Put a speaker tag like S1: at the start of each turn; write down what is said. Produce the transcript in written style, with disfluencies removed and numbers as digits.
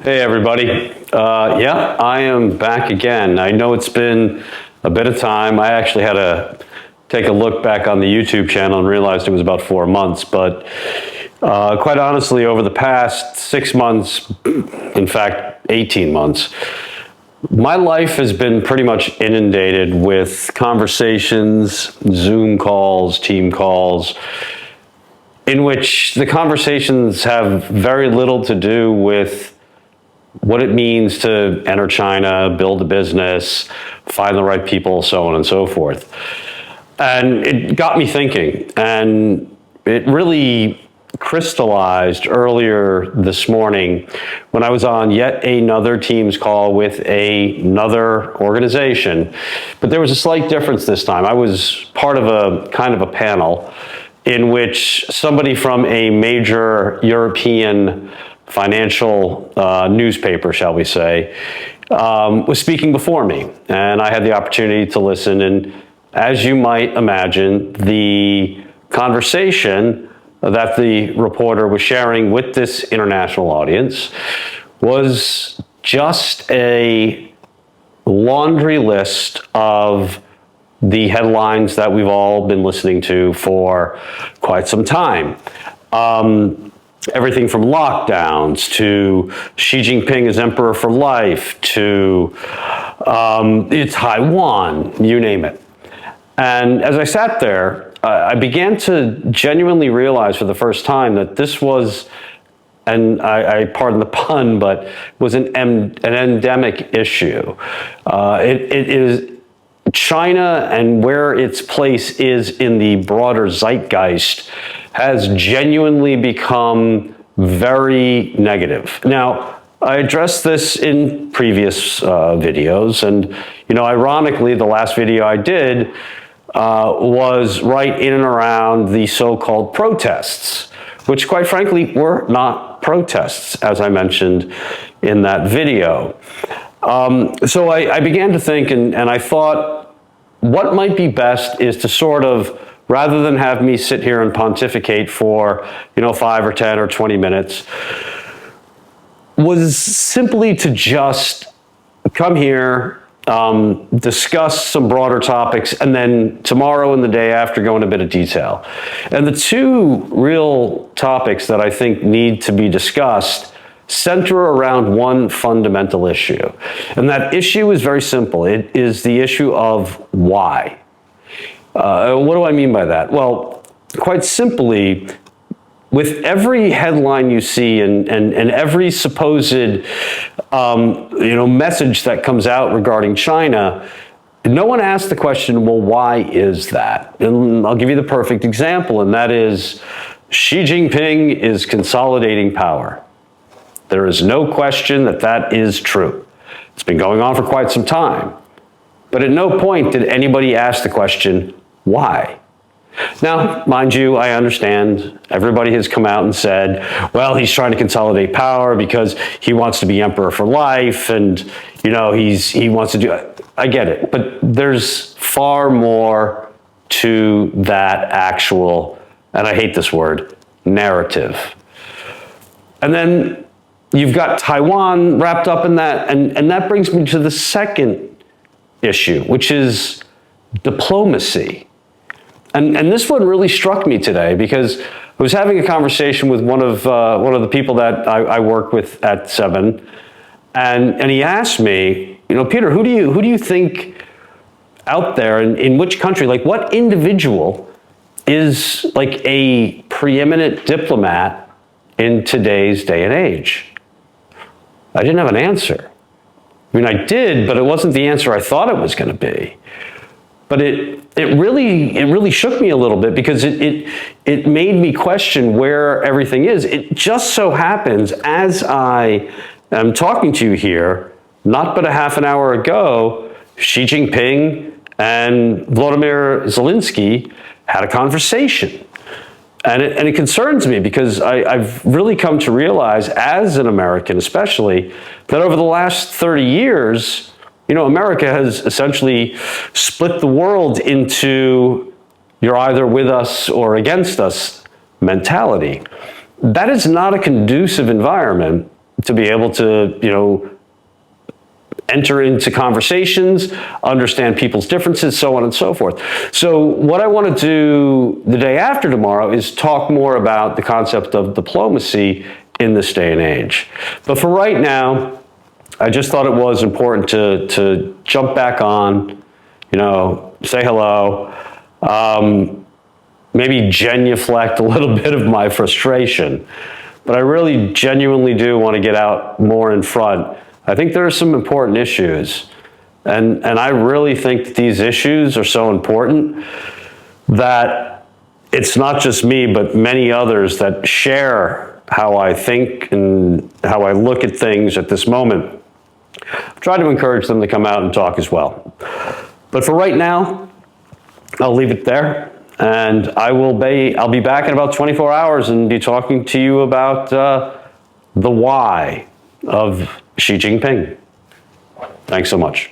S1: Hey everybody. Yeah, I am back again. I know it's been a bit of time. I actually had to take a look back on the YouTube channel and realized it was about 4 months, but quite honestly, over the past 6 months, in fact, 18 months, my life has been pretty much inundated with conversations, Zoom calls, team calls, in which the conversations have very little to do with what it means to enter China, build a business, find the right people, so on and so forth. And it got me thinking, and it really crystallized earlier this morning when I was on yet another Teams call with another organization. But there was a slight difference this time. I was part of a kind of a panel in which somebody from a major European financial newspaper, shall we say, was speaking before me. And I had the opportunity to listen. And as you might imagine, the conversation that the reporter was sharing with this international audience was just a laundry list of the headlines that we've all been listening to for quite some time. Everything from lockdowns to Xi Jinping as emperor for life to Taiwan, you name it. And as I sat there, I began to genuinely realize for the first time that this was, and I pardon the pun, but was an endemic issue. It is China, and where its place is in the broader zeitgeist has genuinely become very negative. Now, I addressed this in previous videos, and ironically, the last video I did was right in and around the so-called protests, which quite frankly were not protests, as I mentioned in that video. So I began to think, and I thought, what might be best is to sort of, rather than have me sit here and pontificate for 5 or 10 or 20 minutes, was simply to just come here, discuss some broader topics, and then tomorrow and the day after go in a bit of detail. And the two real topics that I think need to be discussed center around one fundamental issue. And that issue is very simple. It is the issue of why. What do I mean by that? Well, quite simply, with every headline you see and every supposed message that comes out regarding China, no one asks the question, well, why is that? And I'll give you the perfect example, and that is Xi Jinping is consolidating power. There is no question that that is true. It's been going on for quite some time. But at no point did anybody ask the question, why? Now, mind you, I understand everybody has come out and said, well, he's trying to consolidate power because he wants to be emperor for life, and he wants to do it. I get it, but there's far more to that actual, and I hate this word, narrative. And then you've got Taiwan wrapped up in that, and that brings me to the second issue, which is diplomacy. And this one really struck me today because I was having a conversation with one of the people that I work with at Seven, and he asked me, Peter, who do you think out there in which country, like what individual is like a preeminent diplomat in today's day and age? I didn't have an answer. I mean, I did, but it wasn't the answer I thought it was going to be. But it really shook me a little bit because it made me question where everything is. It just so happens, as I am talking to you here, not but a half an hour ago, Xi Jinping and Volodymyr Zelensky had a conversation. And it concerns me because I've really come to realize, as an American especially, that over the last 30 years, America has essentially split the world into you're either with us or against us mentality. That is not a conducive environment to be able to, enter into conversations, understand people's differences, so on and so forth. So what I want to do the day after tomorrow is talk more about the concept of diplomacy in this day and age. But for right now, I just thought it was important to jump back on, say hello, maybe genuflect a little bit of my frustration. But I really genuinely do want to get out more in front. I think there are some important issues. And I really think that these issues are so important that it's not just me, but many others that share how I think and how I look at things at this moment. Try to encourage them to come out and talk as well. But for right now, I'll leave it there. And I'll be back in about 24 hours and be talking to you about the why of Xi Jinping. Thanks so much.